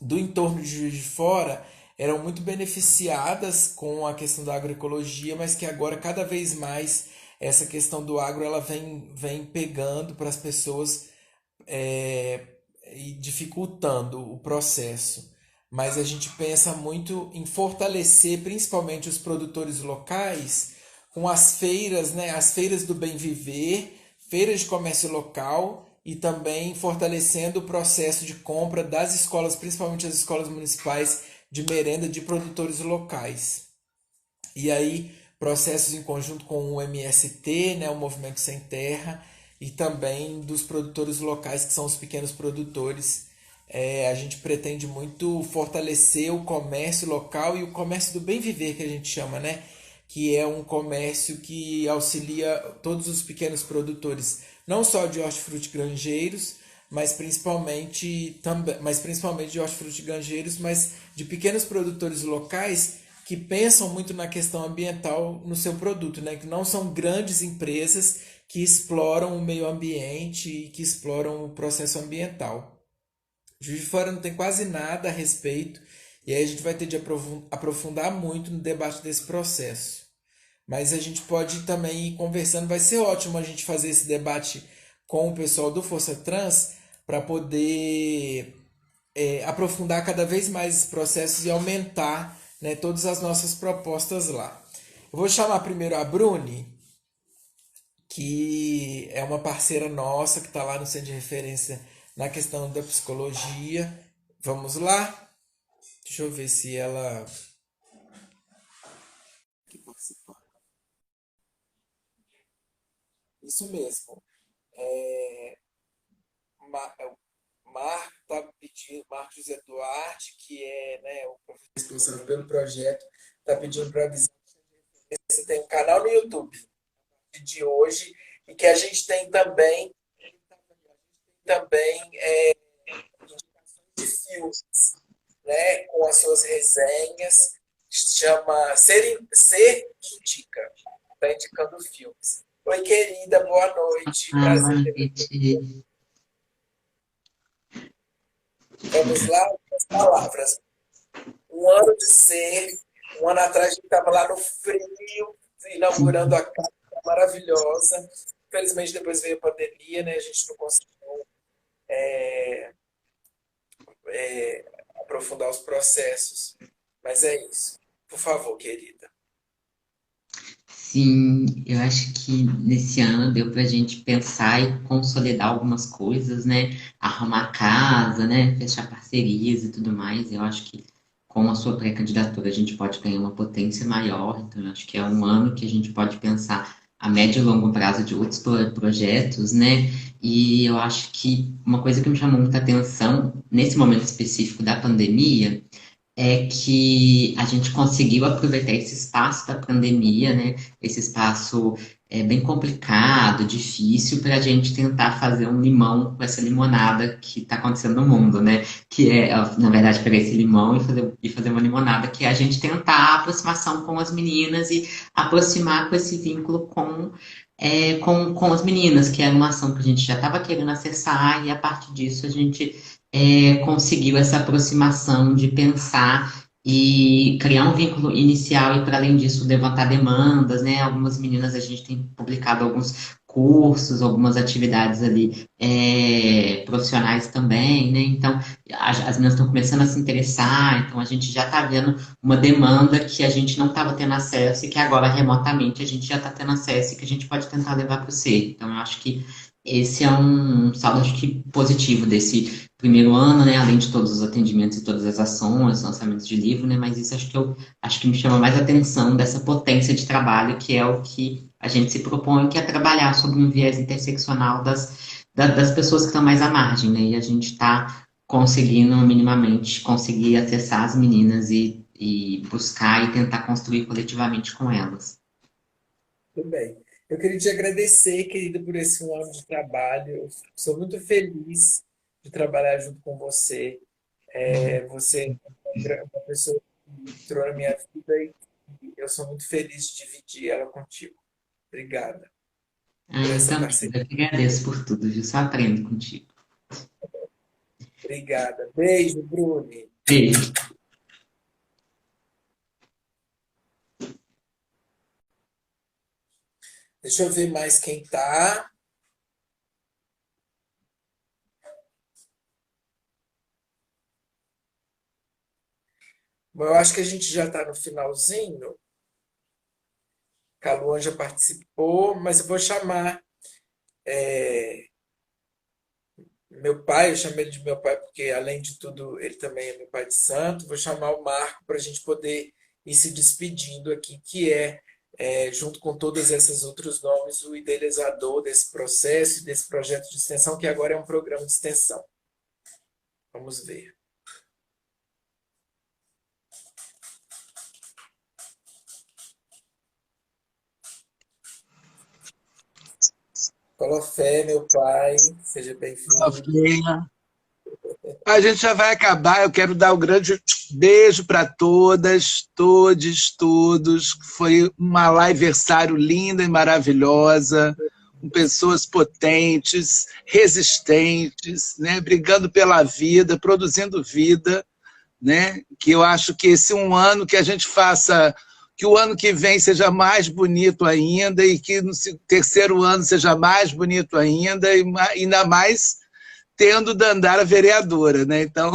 do entorno de Juiz de Fora eram muito beneficiadas com a questão da agroecologia, mas que agora cada vez mais essa questão do agro ela vem pegando para as pessoas é, e dificultando o processo. Mas a gente pensa muito em fortalecer principalmente os produtores locais com as feiras, né, as feiras do bem viver, feiras de comércio local e também fortalecendo o processo de compra das escolas, principalmente as escolas municipais de merenda de produtores locais. E aí, processos em conjunto com o MST, né, o Movimento Sem Terra, e também dos produtores locais, que são os pequenos produtores. A gente pretende muito fortalecer o comércio local e o comércio do bem viver, que a gente chama, né? Que é um comércio que auxilia todos os pequenos produtores, não só de hortifruti granjeiros, mas principalmente de hortifruti granjeiros, mas de pequenos produtores locais que pensam muito na questão ambiental no seu produto, né? Que não são grandes empresas que exploram o meio ambiente e que exploram o processo ambiental. Juiz de Fora não tem quase nada a respeito, e aí a gente vai ter de aprofundar muito no debate desse processo. Mas a gente pode também ir conversando, vai ser ótimo a gente fazer esse debate com o pessoal do Força Trans para poder aprofundar cada vez mais esses processos e aumentar, né, todas as nossas propostas lá. Eu vou chamar primeiro a Bruni, que é uma parceira nossa que está lá no centro de referência na questão da psicologia. Vamos lá? Deixa eu ver se ela. Isso mesmo. Marcos José Duarte, que é, né, o professor responsável pelo projeto, está pedindo para avisar que você tem um canal no YouTube de hoje e que a gente tem também de filmes, né, com as suas resenhas, chama Ser Indica, está indicando filmes. Oi, querida, boa noite, Ah, prazer boa ter você. noite. Vamos lá, as palavras. Um ano de ser, um ano atrás a gente estava lá no frio, inaugurando Sim, a casa maravilhosa. Infelizmente depois veio a pandemia, né? A gente não conseguiu aprofundar os processos. Mas é isso. Por favor, querida. sim, eu acho que nesse ano deu para a gente pensar e consolidar algumas coisas, né? Arrumar casa, né? Fechar parcerias e tudo mais. Eu acho que com a sua pré-candidatura a gente pode ganhar uma potência maior. Então, eu acho que é um ano que a gente pode pensar a médio e longo prazo de outros projetos, né? E eu acho que uma coisa que me chamou muita atenção nesse momento específico da pandemia é que a gente conseguiu aproveitar esse espaço da pandemia, né? Esse espaço bem complicado, difícil, para a gente tentar fazer um limão com essa limonada que está acontecendo no mundo, né? Que é, na verdade, pegar esse limão e fazer uma limonada, que é a gente tentar a aproximação com as meninas e aproximar com esse vínculo com as meninas, que era uma ação que a gente já estava querendo acessar, e a partir disso a gente conseguiu essa aproximação de pensar e criar um vínculo inicial e, para além disso, levantar demandas, né? Algumas meninas a gente tem publicado alguns cursos, algumas atividades ali profissionais também, né? Então, as meninas estão começando a se interessar, então a gente já está vendo uma demanda que a gente não estava tendo acesso e que agora, remotamente, a gente já está tendo acesso e que a gente pode tentar levar para o ser. Então, eu acho que esse é um saldo, acho que, positivo desse primeiro ano, né? Além de todos os atendimentos e todas as ações, lançamentos de livro, né? Mas isso acho que me chama mais atenção dessa potência de trabalho, que é o que a gente se propõe, que é trabalhar sobre um viés interseccional das pessoas que estão mais à margem, né? E a gente está conseguindo minimamente conseguir acessar as meninas e buscar e tentar construir coletivamente com elas. Tudo bem. Eu queria te agradecer, querida, por esse um ano de trabalho. Eu sou muito feliz de trabalhar junto com você. Você é uma pessoa que entrou na minha vida e eu sou muito feliz de dividir ela contigo. Obrigada Ah, por eu essa também, parceria. eu que agradeço por tudo, viu? Só aprendo contigo. Obrigada. Beijo, Bruni. Beijo. Deixa eu ver mais quem tá. Bom, eu acho que a gente já está no finalzinho. Caluan já participou, mas eu vou chamar meu pai, eu chamei ele de meu pai porque, além de tudo, ele também é meu pai de santo. Vou chamar o Marco para a gente poder ir se despedindo aqui, que junto com todos esses outros nomes, o idealizador desse processo e desse projeto de extensão, que agora é um programa de extensão. Vamos ver. Colo fé, meu pai, seja bem-vindo. Fê. A gente já vai acabar. Eu quero dar um grande beijo para todas, todos, todos. Foi uma liveversário linda e maravilhosa, com pessoas potentes, resistentes, né? Brigando pela vida, produzindo vida, né? Que eu acho que esse um ano que a gente faça, que o ano que vem seja mais bonito ainda e que no terceiro ano seja mais bonito ainda e ainda mais tendo Dandara vereadora, né? Então,